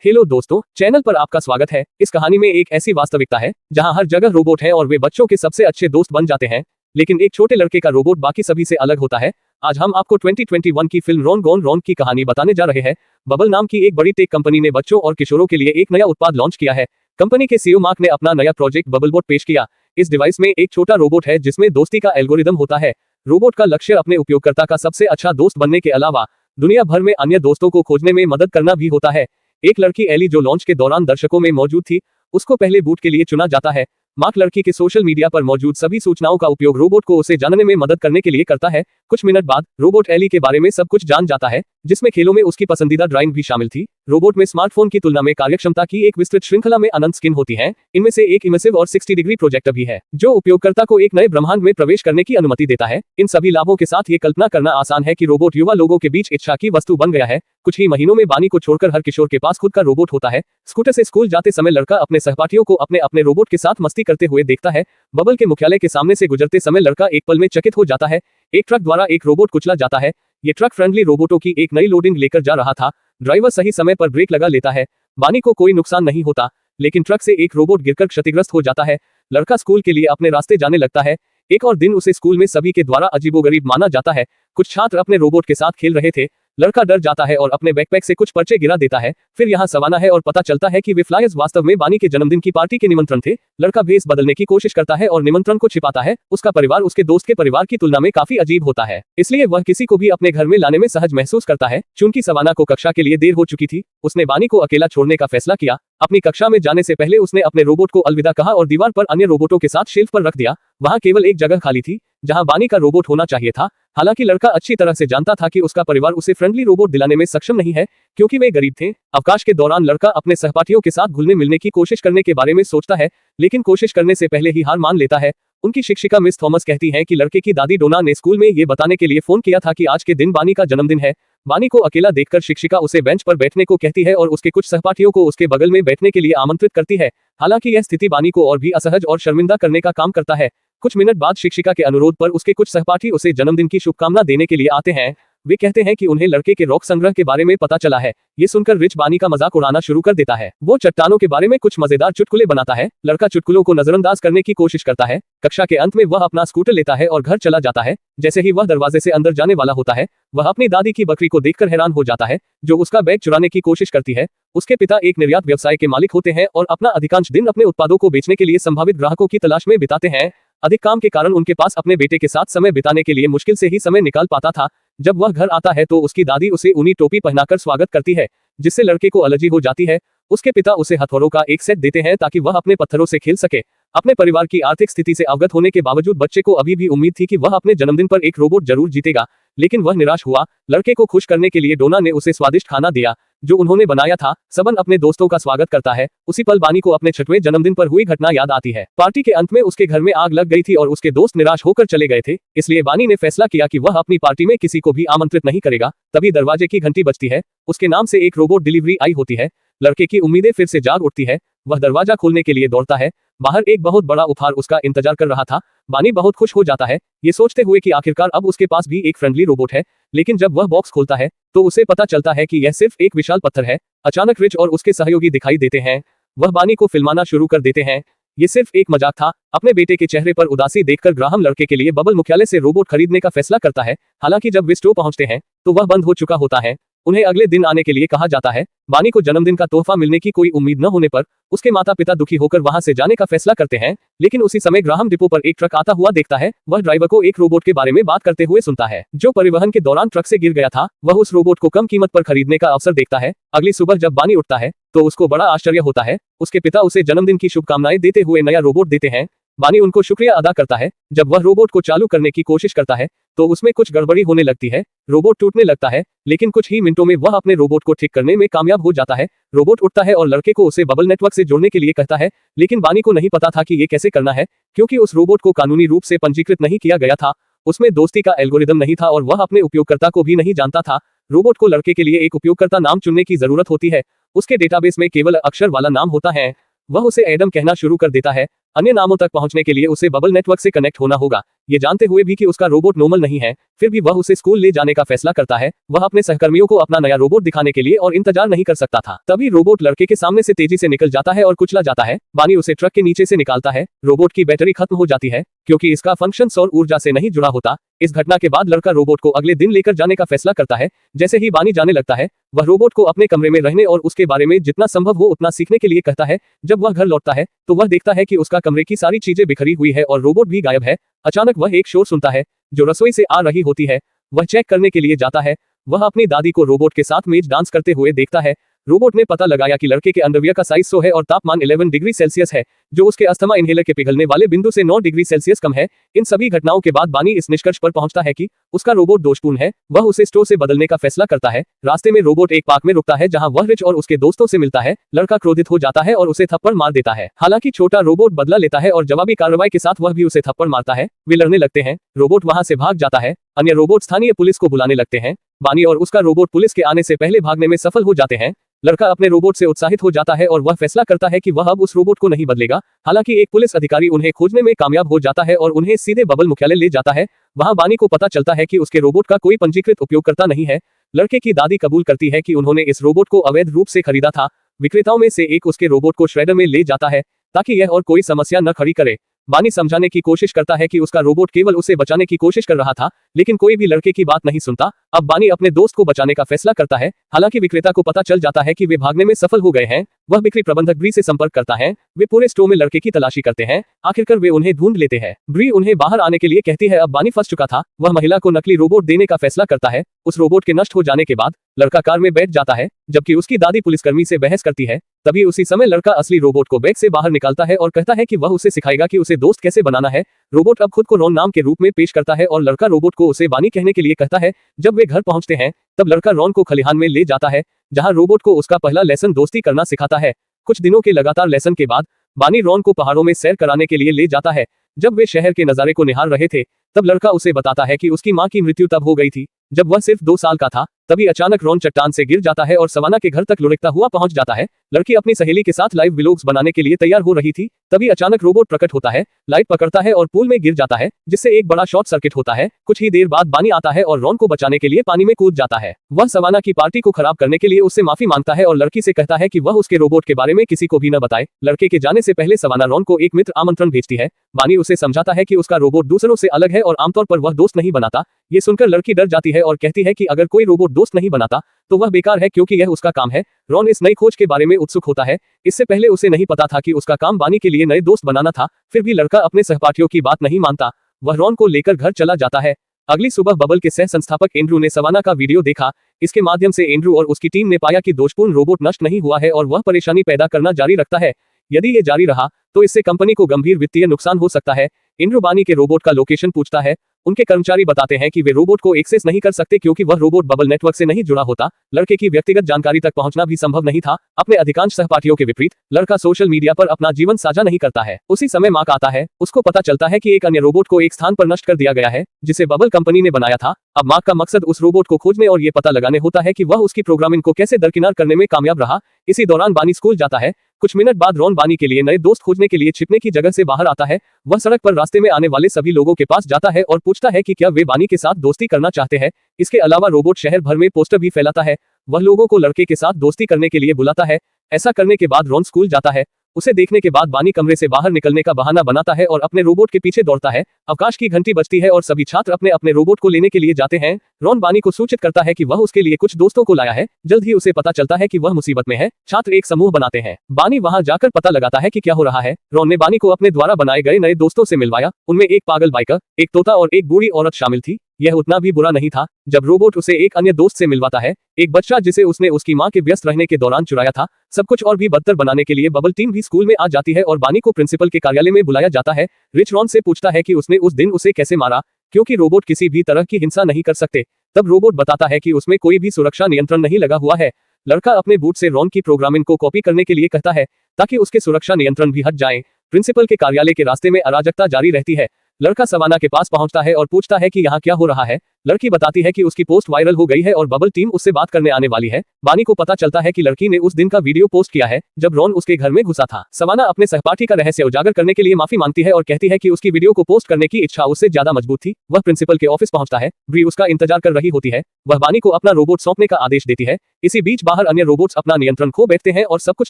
Hello दोस्तों, channel पर आपका स्वागत है। इस कहानी में एक ऐसी वास्तविकता है जहां हर जगह रोबोट हैं और वे बच्चों के सबसे अच्छे दोस्त बन जाते हैं, लेकिन एक छोटे लड़के का रोबोट बाकी सभी से अलग होता है। आज हम आपको 2021 की फिल्म रॉन गॉन रॉन की कहानी बताने जा रहे हैं। बबल नाम की एक बड़ी टेक कंपनी ने बच्चों और किशोरों के लिए एक नया उत्पाद लॉन्च किया है। कंपनी के सीईओ मार्क ने अपना नया प्रोजेक्ट बबलबॉट पेश किया। इस डिवाइस में एक छोटा रोबोट है जिसमें दोस्ती का एल्गोरिदम होता है। रोबोट का लक्ष्य अपने उपयोगकर्ता का सबसे अच्छा दोस्त बनने के अलावा दुनिया भर में अन्य दोस्तों को खोजने में मदद करना भी होता है। एक लड़की एली जो लॉन्च के दौरान दर्शकों में मौजूद थी, उसको पहले बूट के लिए चुना जाता है। मार्क लड़की के सोशल मीडिया पर मौजूद सभी सूचनाओं का उपयोग रोबोट को उसे जानने में मदद करने के लिए करता है। कुछ मिनट बाद रोबोट एली के बारे में सब कुछ जान जाता है, जिसमें खेलों में उसकी पसंदीदा ड्राइंग भी शामिल थी। रोबोट में स्मार्टफोन की तुलना में कार्यक्षमता की एक विस्तृत श्रृंखला में अनंत स्किन होती है। इनमें से एक इमर्सिव और 60 डिग्री प्रोजेक्टर भी है, जो उपयोगकर्ता को एक नए ब्रह्मांड में प्रवेश करने की अनुमति देता है। इन सभी लाभों के साथ ये कल्पना करना आसान है कि रोबोट युवा लोगों के बीच इच्छा की वस्तु बन गया है। कुछ ही महीनों में बानी को छोड़कर हर किशोर के पास खुद का रोबोट होता है। स्कूटर से स्कूल जाते समय लड़का अपने सहपाठियों को अपने अपने रोबोट के साथ मस्ती करते हुए देखता है। बबल के मुख्यालय के सामने से गुजरते समय लड़का एक पल में चकित हो जाता है। एक ट्रक द्वारा एक रोबोट कुचला जाता है। ये ट्रक फ्रेंडली रोबोटों की एक नई लोडिंग लेकर जा रहा था। ड्राइवर सही समय पर ब्रेक लगा लेता है। बानी को कोई नुकसान नहीं होता, लेकिन ट्रक से एक रोबोट गिरकर क्षतिग्रस्त हो जाता है। लड़का स्कूल के लिए अपने रास्ते जाने लगता है। एक और दिन उसे स्कूल में सभी के द्वारा अजीबोगरीब माना जाता है। कुछ छात्र अपने रोबोट के साथ खेल रहे थे। लड़का डर जाता है और अपने बैकपैक से कुछ पर्चे गिरा देता है। फिर यहाँ सवाना है और पता चलता है कि वे फ्लायर्स वास्तव में बानी के जन्मदिन की पार्टी के निमंत्रण थे। लड़का भेस बदलने की कोशिश करता है और निमंत्रण को छिपाता है। उसका परिवार उसके दोस्त के परिवार की तुलना में काफी अजीब होता है, इसलिए वह किसी को भी अपने घर में लाने में सहज महसूस करता है। चूंकि सवाना को कक्षा के लिए देर हो चुकी थी, उसने बानी को अकेला छोड़ने का फैसला किया। अपनी कक्षा में जाने से पहले उसने अपने रोबोट को अलविदा कहा और दीवार पर अन्य रोबोटों के साथ शेल्फ पर रख दिया। वहां केवल एक जगह खाली थी जहां बानी का रोबोट होना चाहिए था। हालांकि लड़का अच्छी तरह से जानता था कि उसका परिवार उसे फ्रेंडली रोबोट दिलाने में सक्षम नहीं है, क्योंकि वे गरीब थे। अवकाश के दौरान लड़का अपने सहपाठियों के साथ घुलने मिलने की कोशिश करने के बारे में सोचता है, लेकिन कोशिश करने से पहले ही हार मान लेता है। उनकी शिक्षिका मिस थॉमस कहती हैं कि लड़के की दादी डोना ने स्कूल में ये बताने के लिए फोन किया था कि आज के दिन बानी का जन्मदिन है। बानी को अकेला देखकर शिक्षिका उसे बेंच पर बैठने को कहती है और उसके कुछ सहपाठियों को उसके बगल में बैठने के लिए आमंत्रित करती है। हालांकि यह स्थिति बानी को और भी असहज और शर्मिंदा करने का काम करता है। कुछ मिनट बाद शिक्षिका के अनुरोध पर उसके कुछ सहपाठी उसे जन्मदिन की शुभकामना देने के लिए आते हैं। वे कहते हैं कि उन्हें लड़के के रॉक संग्रह के बारे में पता चला है। ये सुनकर रिच बानी का मजाक उड़ाना शुरू कर देता है। वो चट्टानों के बारे में कुछ मजेदार चुटकुले बनाता है। लड़का चुटकुलों को नजरअंदाज करने की कोशिश करता है। कक्षा के अंत में वह अपना स्कूटर लेता है और घर चला जाता है। जैसे ही वह दरवाजे से अंदर जाने वाला होता है, वह अपनी दादी की बकरी को देखकर हैरान हो जाता है, जो उसका बैग चुराने की कोशिश करती है। उसके पिता एक निर्यात व्यवसाय के मालिक होते हैं और अपना अधिकांश दिन अपने उत्पादों को बेचने के लिए संभावित ग्राहकों की तलाश में बिताते हैं। अधिक काम के कारण उनके पास अपने बेटे के साथ समय बिताने के लिए मुश्किल से ही समय निकाल पाता था। जब वह घर आता है तो उसकी दादी उसे ऊनी टोपी पहनाकर स्वागत करती है, जिससे लड़के को एलर्जी हो जाती है। उसके पिता उसे हथौड़ों का एक सेट देते हैं ताकि वह अपने पत्थरों से खेल सके। अपने परिवार की आर्थिक स्थिति से अवगत होने के बावजूद बच्चे को अभी भी उम्मीद थी कि वह अपने जन्मदिन पर एक रोबोट जरूर जीतेगा, लेकिन वह निराश हुआ। लड़के को खुश करने के लिए डोना ने उसे स्वादिष्ट खाना दिया जो उन्होंने बनाया था। सबन अपने दोस्तों का स्वागत करता है। उसी पल बानी को अपने 6वें जन्मदिन पर हुई घटना याद आती है। पार्टी के अंत में उसके घर में आग लग गई थी और उसके दोस्त निराश होकर चले गए थे, इसलिए बानी ने फैसला किया कि वह अपनी पार्टी में किसी को भी आमंत्रित नहीं करेगा। तभी दरवाजे की घंटी बजती है। उसके नाम से एक रोबोट डिलीवरी आई होती है। लड़के की उम्मीदें फिर से जाग उठती है। वह दरवाजा खोलने के लिए दौड़ता है। बाहर एक बहुत बड़ा उपहार उसका इंतजार कर रहा था। बानी बहुत खुश हो जाता है, ये सोचते हुए कि आखिरकार अब उसके पास भी एक फ्रेंडली रोबोट है। लेकिन जब वह बॉक्स खोलता है तो उसे पता चलता है कि यह सिर्फ एक विशाल पत्थर है। अचानक रिच और उसके सहयोगी दिखाई देते हैं। वह बानी को फिल्माना शुरू कर देते हैं। ये सिर्फ एक मजाक था। अपने बेटे के चेहरे पर उदासी देखकर ग्राहम लड़के के लिए बबल मुख्यालय से रोबोट खरीदने का फैसला करता है। हालांकि जब वे स्टोर पहुंचते हैं तो वह बंद हो चुका होता है। उन्हें अगले दिन आने के लिए कहा जाता है। बानी को जन्मदिन का तोहफा मिलने की कोई उम्मीद न होने पर उसके माता पिता दुखी होकर वहां से जाने का फैसला करते हैं, लेकिन उसी समय ग्राहम डिपो पर एक ट्रक आता हुआ देखता है। वह ड्राइवर को एक रोबोट के बारे में बात करते हुए सुनता है, जो परिवहन के दौरान ट्रक से गिर गया था। वह उस रोबोट को कम कीमत पर खरीदने का अवसर देखता है। अगली सुबह जब बानी उठता है तो उसको बड़ा आश्चर्य होता है। उसके पिता उसे जन्मदिन की शुभकामनाएं देते हुए नया रोबोट देते हैं। बानी उनको शुक्रिया अदा करता है। जब वह रोबोट को चालू करने की कोशिश करता है तो उसमें कुछ गड़बड़ी होने लगती है। रोबोट टूटने लगता है, लेकिन कुछ ही मिनटों में वह अपने रोबोट को ठीक करने में कामयाब हो जाता है। रोबोट उठता है और लड़के को उसे बबल नेटवर्क से जोड़ने के लिए कहता है, लेकिन बानी को नहीं पता था कि ये कैसे करना है, क्योंकि उस रोबोट को कानूनी रूप से पंजीकृत नहीं किया गया था। उसमें दोस्ती का एल्गोरिदम नहीं था और वह अपने उपयोगकर्ता को भी नहीं जानता था। रोबोट को लड़के के लिए एक उपयोगकर्ता नाम चुनने की जरूरत होती है। उसके डेटाबेस में केवल अक्षर वाला नाम होता है। वह उसे एडम कहना शुरू कर देता है। अन्य नामों तक पहुंचने के लिए उसे बबल नेटवर्क से कनेक्ट होना होगा। ये जानते हुए भी कि उसका रोबोट नॉर्मल नहीं है, फिर भी वह उसे स्कूल ले जाने का फैसला करता है। वह अपने सहकर्मियों को अपना नया रोबोट दिखाने के लिए और इंतजार नहीं कर सकता था। तभी रोबोट लड़के के सामने से तेजी से निकल जाता है और कुचला जाता है। बानी उसे ट्रक के नीचे से निकालता है। रोबोट की बैटरी खत्म हो जाती है क्योंकि इसका फंक्शन सौर ऊर्जा से नहीं जुड़ा होता। इस घटना के बाद लड़का रोबोट को अगले दिन लेकर जाने का फैसला करता है। जैसे ही बानी जाने लगता है, वह रोबोट को अपने कमरे में रहने और उसके बारे में जितना संभव हो उतना सीखने के लिए कहता है। जब वह घर लौटता है तो वह देखता है कि उसका कमरे की सारी चीजें बिखरी हुई है और रोबोट भी गायब है। अचानक वह एक शोर सुनता है जो रसोई से आ रही होती है। वह चेक करने के लिए जाता है। वह अपनी दादी को रोबोट के साथ मेज डांस करते हुए देखता है। रोबोट ने पता लगाया कि लड़के के अंडरवियर का साइज 100 है और तापमान 11 डिग्री सेल्सियस है, जो उसके अस्थमा इनहेलर के पिघलने वाले बिंदु से 9 डिग्री सेल्सियस कम है। इन सभी घटनाओं के बाद बानी इस निष्कर्ष पर पहुंचता है कि उसका रोबोट दोषपूर्ण है। वह उसे स्टोर से बदलने का फैसला करता है। रास्ते में रोबोट एक पार्क में रुकता है जहां वह रिच और उसके दोस्तों से मिलता है। लड़का क्रोधित हो जाता है और उसे थप्पड़ मार देता है। हालांकि छोटा रोबोट बदला लेता है और जवाबी कार्रवाई के साथ वह भी उसे थप्पड़ मारता है। वे लड़ने लगते हैं। रोबोट वहां से भाग जाता है। अन्य रोबोट स्थानीय पुलिस को बुलाने लगते हैं। बानी और उसका रोबोट पुलिस के आने से पहले भागने में सफल हो जाते हैं। लड़का अपने रोबोट से उत्साहित हो जाता है और वह फैसला करता है कि वह अब उस रोबोट को नहीं बदलेगा। हालांकि एक पुलिस अधिकारी उन्हें खोजने में कामयाब हो जाता है और उन्हें सीधे बबल मुख्यालय ले जाता है। वहां बानी को पता चलता है कि उसके रोबोट का कोई पंजीकृत उपयोगकर्ता नहीं है। लड़के की दादी कबूल करती है कि उन्होंने इस रोबोट को अवैध रूप से खरीदा था। विक्रेताओं में से एक उसके रोबोट को श्रेडर में ले जाता है ताकि यह और कोई समस्या न खड़ी करे। बानी समझाने की कोशिश करता है कि उसका रोबोट केवल उसे बचाने की कोशिश कर रहा था, लेकिन कोई भी लड़के की बात नहीं सुनता। अब बानी अपने दोस्त को बचाने का फैसला करता है। हालांकि विक्रेता को पता चल जाता है कि वे भागने में सफल हो गए हैं। वह बिक्री प्रबंधक ब्री से संपर्क करता है। वे पूरे स्टोर में लड़के की तलाशी करते हैं। आखिरकार वे उन्हें ढूंढ लेते हैं। ब्री उन्हें बाहर आने के लिए कहती है। अब बानी फंस चुका था। वह महिला को नकली रोबोट देने का फैसला करता है। उस रोबोट के नष्ट हो जाने के बाद लड़का कार में बैठ जाता है, जबकि उसकी दादी पुलिसकर्मी से बहस करती है। तभी उसी समय लड़का असली रोबोट को बैग से बाहर निकालता है और कहता है कि वह उसे सिखाएगा कि उसे दोस्त कैसे बनाना है। रोबोट अब खुद को रॉन नाम के रूप में पेश करता है और लड़का रोबोट को उसे बानी कहने के लिए कहता है। जब वे घर पहुंचते हैं तब लड़का रॉन को खलिहान में ले जाता है, जहां रोबोट को उसका पहला लेसन दोस्ती करना सिखाता है। कुछ दिनों के लगातार लेसन के बाद बानी रॉन को पहाड़ों में सैर कराने के लिए ले जाता है। जब वे शहर के नजारे को निहार रहे थे तब लड़का उसे बताता है कि उसकी मां की मृत्यु तब हो गई थी जब वह सिर्फ 2 साल का था। तभी अचानक रॉन चट्टान से गिर जाता है और सवाना के घर तक लुढ़कता हुआ पहुंच जाता है। लड़की अपनी सहेली के साथ लाइव व्लॉग्स बनाने के लिए तैयार हो रही थी। तभी अचानक रोबोट प्रकट होता है, लाइट पकड़ता है और पूल में गिर जाता है, जिससे एक बड़ा शॉर्ट सर्किट होता है। कुछ ही देर बाद बानी आता है और रॉन को बचाने के लिए पानी में कूद जाता है। वह सवाना की पार्टी को खराब करने के लिए उससे माफी मांगता है और लड़की से कहता है कि वह उसके रोबोट के बारे में किसी को भी न बताए। लड़के के जाने से पहले सवाना रॉन को एक मित्र आमंत्रण भेजती है। बानी उसे समझाता है कि उसका रोबोट दूसरों से अलग है और आमतौर पर वह दोस्त नहीं बनाता। ये सुनकर लड़की डर जाती है और कहती है कि अगर कोई रोबोट दोस्त नहीं बनाता तो वह बेकार है क्योंकि यह उसका काम है। रॉन इस नई खोज के बारे में उत्सुक होता है। इससे पहले उसे नहीं पता था कि उसका काम बानी के लिए नए दोस्त बनाना था। फिर भी लड़का अपने सहपाठियों की बात नहीं मानता। वह रॉन को लेकर घर चला जाता है। अगली सुबह बबल के सह संस्थापक एंड्रू ने सवाना का वीडियो देखा। इसके माध्यम से एंड्रू और उसकी टीम ने पाया कि दोषपूर्ण रोबोट नष्ट नहीं हुआ है और वह परेशानी पैदा करना जारी रखता है। यदि ये जारी रहा तो इससे कंपनी को गंभीर वित्तीय नुकसान हो सकता है। एंड्रू बानी के रोबोट का लोकेशन पूछता है। उनके कर्मचारी बताते हैं कि वे रोबोट को एक्सेस नहीं कर सकते क्योंकि वह रोबोट बबल नेटवर्क से नहीं जुड़ा होता। लड़के की व्यक्तिगत जानकारी तक पहुंचना भी संभव नहीं था। अपने अधिकांश सहपाठियों के विपरीत लड़का सोशल मीडिया पर अपना जीवन साझा नहीं करता है। उसी समय मार्क आता है। उसको पता चलता है कि एक अन्य रोबोट को एक स्थान पर नष्ट कर दिया गया है जिसे बबल कंपनी ने बनाया था। अब मार्क का मकसद उस रोबोट को खोजने और ये पता लगाने होता है कि वह उसकी प्रोग्रामिंग को कैसे दरकिनार करने में कामयाब रहा। इसी दौरान बानी स्कूल जाता है। कुछ मिनट बाद रॉन बानी के लिए नए दोस्त खोजने के लिए छिपने की जगह से बाहर आता है। वह सड़क पर रास्ते में आने वाले सभी लोगों के पास जाता है और पूछता है कि क्या वे बानी के साथ दोस्ती करना चाहते हैं। इसके अलावा रोबोट शहर भर में पोस्टर भी फैलाता है। वह लोगों को लड़के के साथ दोस्ती करने के लिए बुलाता है। ऐसा करने के बाद रॉन स्कूल जाता है। उसे देखने के बाद बानी कमरे से बाहर निकलने का बहाना बनाता है और अपने रोबोट के पीछे दौड़ता है। अवकाश की घंटी बजती है और सभी छात्र अपने अपने रोबोट को लेने के लिए जाते हैं। रॉन बानी को सूचित करता है कि वह उसके लिए कुछ दोस्तों को लाया है। जल्द ही उसे पता चलता है कि वह मुसीबत में है। छात्र एक समूह बनाते हैं। बानी वहां जाकर पता लगाता है कि क्या हो रहा है। रॉन ने बानी को अपने द्वारा बनाए गए नए दोस्तों से मिलवाया। उनमें एक पागल बाइकर, एक तोता और एक बूढ़ी औरत शामिल थी। यह उतना भी बुरा नहीं था जब रोबोट उसे एक अन्य दोस्त से मिलवाता है, एक बच्चा जिसे उसने उसकी मां के व्यस्त रहने के दौरान चुराया था। सब कुछ और भी बदतर बनाने के लिए बबल टीम भी स्कूल में आ जाती है और बानी को प्रिंसिपल के कार्यालय में बुलाया जाता है। रिच रॉन से पूछता है कि उसने उस दिन उसे कैसे मारा, क्योंकि रोबोट किसी भी तरह की हिंसा नहीं कर सकते। तब रोबोट बताता है कि उसमें कोई भी सुरक्षा नियंत्रण नहीं लगा हुआ है। लड़का अपने बूट से रॉन की प्रोग्रामिंग को कॉपी करने के लिए कहता है ताकि उसके सुरक्षा नियंत्रण भी हट जाएं। प्रिंसिपल के कार्यालय के रास्ते में अराजकता जारी रहती है। लड़का सवाना के पास पहुंचता है और पूछता है कि यहाँ क्या हो रहा है। लड़की बताती है कि उसकी पोस्ट वायरल हो गई है और बबल टीम उससे बात करने आने वाली है। बानी को पता चलता है कि लड़की ने उस दिन का वीडियो पोस्ट किया है जब रॉन उसके घर में घुसा था। सवाना अपने सहपाठी का रहस्य उजागर करने के लिए माफी मांगती है और कहती है कि उसकी वीडियो को पोस्ट करने की इच्छा उससे ज्यादा मजबूत थी। वह प्रिंसिपल के ऑफिस पहुंचता है। ब्री उसका इंतजार कर रही होती है। वह बानी को अपना रोबोट सौंपने का आदेश देती है। इसी बीच बाहर अन्य रोबोट्स अपना नियंत्रण खो बैठते हैं और सब कुछ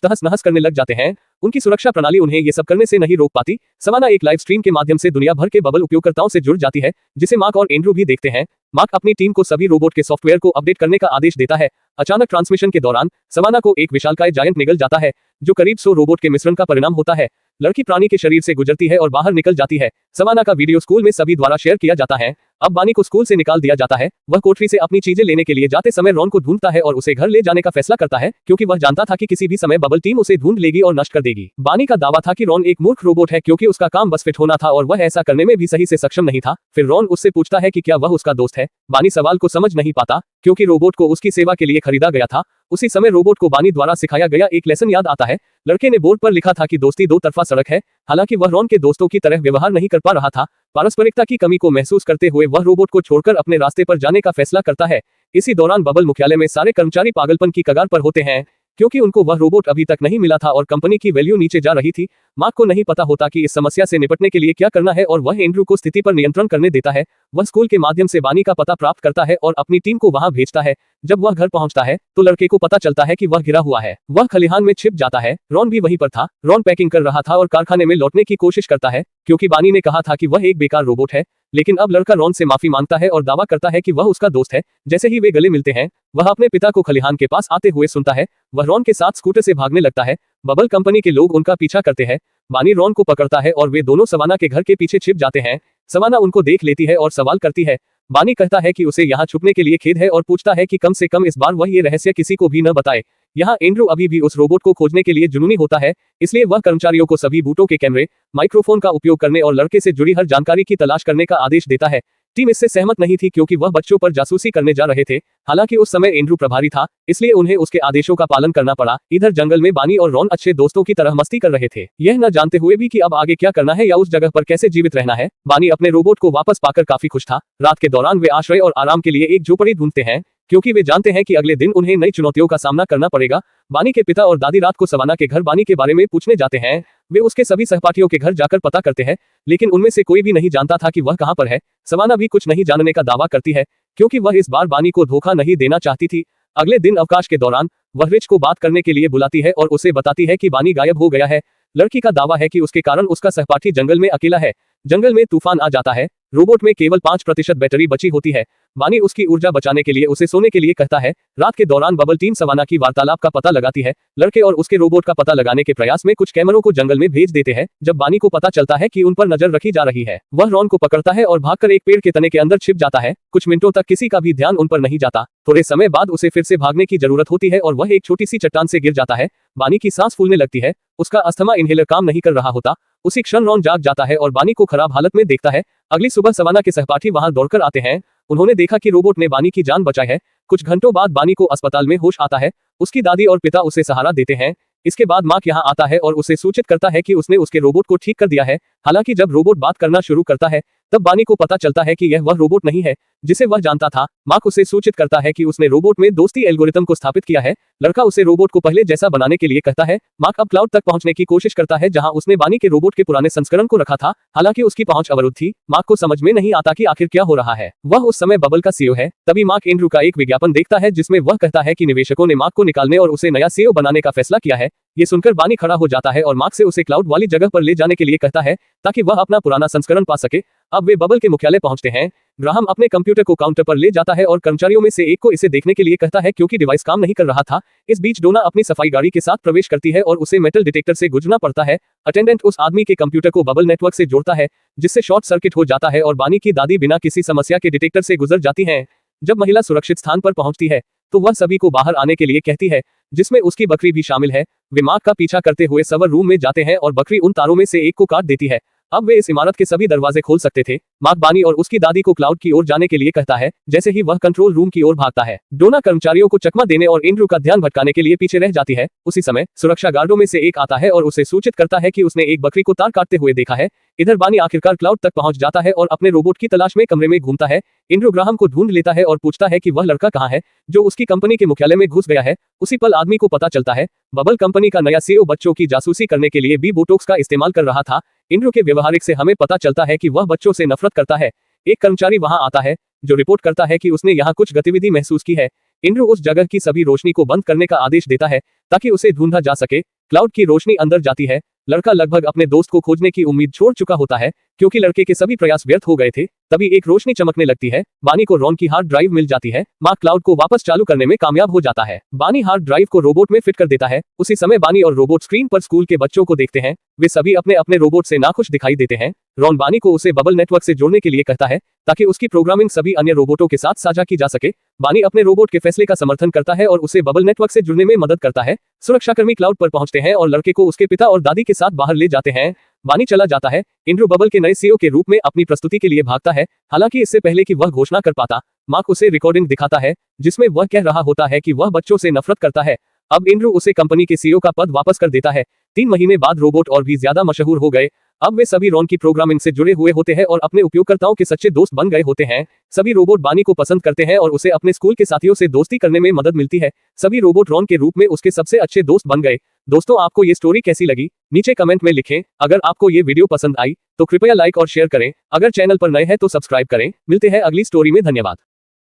तहस नहस करने लग जाते हैं। उनकी सुरक्षा प्रणाली उन्हें ये सब करने से नहीं रोक पाती। सवाना एक लाइव स्ट्रीम के माध्यम से दुनिया भर के बबल उपयोगकर्ताओं से जुड़ जाती है, जिसे मार्क और एंड्रू भी देखते हैं। मार्क अपनी टीम को सभी रोबोट के सॉफ्टवेयर को अपडेट करने का आदेश देता है। अचानक ट्रांसमिशन के दौरान सवाना को एक विशालकाय जायंट निगल जाता है, जो करीब 100 रोबोट के मिश्रण का परिणाम होता है। लड़की प्राणी के शरीर से गुजरती है और बाहर निकल जाती है। सवाना का वीडियो स्कूल में सभी द्वारा शेयर किया जाता है। अब बानी को स्कूल से निकाल दिया जाता है। वह कोठरी से अपनी चीजें लेने के लिए जाते समय रॉन को ढूंढता है और उसे घर ले जाने का फैसला करता है, क्योंकि वह जानता था कि किसी भी समय बबल टीम उसे ढूंढ लेगी और नष्ट कर देगी। बानी का दावा था कि रॉन एक मूर्ख रोबोट है, क्योंकि उसका काम बस फिट होना था और वह ऐसा करने में भी सही से सक्षम नहीं था। फिर रॉन उससे पूछता है कि क्या वह उसका दोस्त है। बानी सवाल को समझ नहीं पाता, क्योंकि रोबोट को उसकी सेवा के लिए खरीदा गया था। उसी समय रोबोट को बानी द्वारा सिखाया गया एक लेसन याद आता है। लड़के ने बोर्ड पर लिखा था कि दोस्ती दो तरफा सड़क है। हालांकि वह रॉन के दोस्तों की तरह व्यवहार नहीं कर पा रहा था। पारस्परिकता की कमी को महसूस करते हुए वह रोबोट को छोड़कर अपने रास्ते पर जाने का फैसला करता है। इसी दौरान बबल मुख्यालय में सारे कर्मचारी पागलपन की कगार पर होते हैं, क्योंकि उनको वह रोबोट अभी तक नहीं मिला था और कंपनी की वैल्यू नीचे जा रही थी। मार्क को नहीं पता होता कि इस समस्या से निपटने के लिए क्या करना है और वह एंड्रू को स्थिति पर नियंत्रण करने देता है। वह स्कूल के माध्यम से बानी का पता प्राप्त करता है और अपनी टीम को वहां भेजता है। जब वह घर पहुंचता है तो लड़के को पता चलता है कि वह घिरा हुआ है। वह खलिहान में छिप जाता है। रॉन भी वहीं पर था। रॉन पैकिंग कर रहा था और कारखाने में लौटने की कोशिश करता है, क्योंकि बानी ने कहा था कि वह एक बेकार रोबोट है। लेकिन अब लड़का रॉन से माफी मांगता है और दावा करता है कि वह उसका दोस्त है। जैसे ही वे गले मिलते हैं, वह अपने पिता को खलिहान के पास आते हुए सुनता है। वह रॉन के साथ स्कूटर से भागने लगता है। बबल कंपनी के लोग उनका पीछा करते हैं। बानी रॉन को पकड़ता है और वे दोनों सवाना के घर के पीछे छिप जाते हैं। सवाना उनको देख लेती है और सवाल करती है। बानी कहता है कि उसे यहाँ छुपने के लिए खेद है और पूछता है कि कम से कम इस बार वह ये रहस्य किसी को भी न बताए। यहाँ एंड्रू अभी भी उस रोबोट को खोजने के लिए जुनूनी होता है, इसलिए वह कर्मचारियों को सभी बूटों के कैमरे, माइक्रोफोन का उपयोग करने और लड़के से जुड़ी हर जानकारी की तलाश करने का आदेश देता है। टीम इससे सहमत नहीं थी, क्योंकि वह बच्चों पर जासूसी करने जा रहे थे। हालांकि उस समय एंड्रू प्रभारी था, इसलिए उन्हें उसके आदेशों का पालन करना पड़ा। इधर जंगल में बानी और रॉन अच्छे दोस्तों की तरह मस्ती कर रहे थे, यह न जानते हुए भी कि अब आगे क्या करना है या उस जगह पर कैसे जीवित रहना है। बानी अपने रोबोट को वापस पाकर काफी खुश था। रात के दौरान वे आश्रय और आराम के लिए एक झोपड़ी ढूंढते हैं, क्योंकि वे जानते हैं कि अगले दिन उन्हें नई चुनौतियों का सामना करना पड़ेगा। बानी के पिता और दादी रात को सवाना के घर बानी के बारे में पूछने जाते हैं। वे उसके सभी सहपाठियों के घर जाकर पता करते हैं, लेकिन उनमें से कोई भी नहीं जानता था कि वह कहां पर है। सवाना भी कुछ नहीं जानने का दावा करती है, क्योंकि वह इस बार बानी को धोखा नहीं देना चाहती थी। अगले दिन अवकाश के दौरान वह रिच को बात करने के लिए बुलाती है और उसे बताती है कि बानी गायब हो गया है। लड़की का दावा है कि उसके कारण उसका सहपाठी जंगल में अकेला है। जंगल में तूफान आ जाता है। रोबोट में केवल 5% बैटरी बची होती है। बानी उसकी ऊर्जा बचाने के लिए उसे सोने के लिए कहता है। रात के दौरान बबल टीम सवाना की वार्तालाप का पता लगाती है। लड़के और उसके रोबोट का पता लगाने के प्रयास में कुछ कैमरों को जंगल में भेज देते हैं। जब बानी को पता चलता है कि उन पर नजर रखी जा रही है, वह रॉन को पकड़ता है और भागकर एक पेड़ के तने के अंदर छिप जाता है। कुछ मिनटों तक किसी का भी ध्यान उन पर नहीं जाता। थोड़े समय बाद उसे फिर से भागने की जरूरत होती है और वह एक छोटी सी चट्टान से गिर जाता है। बानी की सांस फूलने लगती है। उसका अस्थमा इनहेलर काम नहीं कर रहा होता। उसी क्षण रॉन जाग जाता है और बानी को खराब हालत में देखता है। अगली सुबह सवाना के सहपाठी वहां दौड़कर आते हैं। उन्होंने देखा कि रोबोट ने बानी की जान बचाई है। कुछ घंटों बाद बानी को अस्पताल में होश आता है। उसकी दादी और पिता उसे सहारा देते हैं। इसके बाद मार्क यहाँ आता है और उसे सूचित करता है कि उसने उसके रोबोट को ठीक कर दिया है। हालांकि जब रोबोट बात करना शुरू करता है, तब बानी को पता चलता है कि यह वह रोबोट नहीं है जिसे वह जानता था। मार्क उसे सूचित करता है कि उसने रोबोट में दोस्ती एल्गोरिथम को स्थापित किया है। लड़का उसे रोबोट को पहले जैसा बनाने के लिए कहता है। मार्क अब क्लाउड तक पहुंचने की कोशिश करता है, जहां उसने बानी के रोबोट के पुराने संस्करण को रखा था। हालांकि उसकी पहुंच अवरुद्ध थी। मार्क को समझ में नहीं आता कि आखिर क्या हो रहा है। वह उस समय बबल का सीईओ है। तभी मार्क एंड्रू का एक विज्ञापन देखता है, जिसमें वह कहता है कि निवेशकों ने मार्क को निकालने और उसे नया सीईओ बनाने का फैसला किया है। ये सुनकर बानी खड़ा हो जाता है और मार्क से उसे क्लाउड वाली जगह पर ले जाने के लिए कहता है, ताकि वह अपना पुराना संस्करण पा सके। अब वे बबल के मुख्यालय पहुंचते हैं। ग्राहम अपने कंप्यूटर को काउंटर पर ले जाता है और कर्मचारियों में से एक को इसे देखने के लिए कहता है, क्योंकि डिवाइस काम नहीं कर रहा था। इस बीच डोना अपनी सफाई गाड़ी के साथ प्रवेश करती है और उसे मेटल डिटेक्टर से गुजरना पड़ता है। अटेंडेंट उस आदमी के कंप्यूटर को बबल नेटवर्क से जोड़ता है, जिससे शॉर्ट सर्किट हो जाता है और बानी की दादी बिना किसी समस्या के डिटेक्टर से गुजर जाती हैं। जब महिला सुरक्षित स्थान पर पहुंचती है, तो वह सभी को बाहर आने के लिए कहती है, जिसमें उसकी बकरी भी शामिल है। वे मार्क का पीछा करते हुए सर्वर रूम में जाते हैं और बकरी उन तारों में से एक को काट देती है। अब वे इस इमारत के सभी दरवाजे खोल सकते थे। मार्क बानी और उसकी दादी को क्लाउड की ओर जाने के लिए कहता है, जैसे ही वह कंट्रोल रूम की ओर भागता है। डोना कर्मचारियों को चकमा देने और एंड्रू का ध्यान भटकाने के लिए पीछे रह जाती है। उसी समय सुरक्षा गार्डों में से एक आता है और उसे सूचित करता है कि उसने एक बकरी को तार काटते हुए देखा है। इधर बानी आखिरकार क्लाउड तक पहुंच जाता है और अपने रोबोट की तलाश में कमरे में घूमता है। एंड्रू ग्राहम को ढूंढ लेता है और पूछता है कि वह लड़का कहाँ है जो उसकी कंपनी के मुख्यालय में घुस गया है। उसी पल आदमी को पता चलता है, बबल कंपनी का नया सीईओ बच्चों की जासूसी करने के लिए बी बोटॉक्स का इस्तेमाल कर रहा था। एंड्रू के व्यवहारिक से हमें पता चलता है कि वह बच्चों से नफरत करता है। एक कर्मचारी वहां आता है जो रिपोर्ट करता है कि उसने यहाँ कुछ गतिविधि महसूस की है। एंड्रू उस जगह की सभी रोशनी को बंद करने का आदेश देता है ताकि उसे ढूंढा जा सके। क्लाउड की रोशनी अंदर जाती है। लड़का लगभग अपने दोस्त को खोजने की उम्मीद छोड़ चुका होता है क्योंकि लड़के के सभी प्रयास व्यर्थ हो गए थे। तभी एक रोशनी चमकने लगती है। बानी को रॉन की हार्ड ड्राइव मिल जाती है। मार्क क्लाउड को वापस चालू करने में कामयाब हो जाता है। बानी हार्ड ड्राइव को रोबोट में फिट कर देता है। उसी समय बानी और रोबोट स्क्रीन पर स्कूल के बच्चों को देखते हैं। वे सभी अपने अपने रोबोट से नाखुश दिखाई देते हैं। रॉन बानी को उसे बबल नेटवर्क से जोड़ने के लिए कहता है ताकि उसकी प्रोग्रामिंग सभी अन्य रोबोटों के साथ साझा की जा सके। बानी अपने रोबोट के फैसले का समर्थन करता है और उसे बबल नेटवर्क से जुड़ने में मदद करता है। सुरक्षाकर्मी क्लाउड पर पहुंचते हैं और लड़के को उसके पिता और दादी के साथ बाहर ले जाते हैं। बानी चला जाता है। एंड्रू बबल के नए सीईओ के रूप में अपनी प्रस्तुति के लिए भागता है। हालांकि इससे पहले कि वह घोषणा कर पाता, मार्क उसे रिकॉर्डिंग दिखाता है जिसमें वह कह रहा होता है कि वह बच्चों से नफरत करता है। अब एंड्रू उसे कंपनी के सीईओ का पद वापस कर देता है। 3 महीने बाद रोबोट और भी ज्यादा मशहूर हो गए। अब वे सभी रॉन की प्रोग्रामिंग से जुड़े हुए होते हैं और अपने उपयोगकर्ताओं के सच्चे दोस्त बन गए होते हैं। सभी रोबोट बानी को पसंद करते हैं और उसे अपने स्कूल के साथियों से दोस्ती करने में मदद मिलती है। सभी रोबोट रॉन के रूप में उसके सबसे अच्छे दोस्त बन गए। दोस्तों, आपको ये स्टोरी कैसी लगी नीचे कमेंट में लिखें। अगर आपको ये वीडियो पसंद आई तो कृपया लाइक और शेयर करें। अगर चैनल पर नए हैं तो सब्सक्राइब करें। मिलते हैं अगली स्टोरी में। धन्यवाद।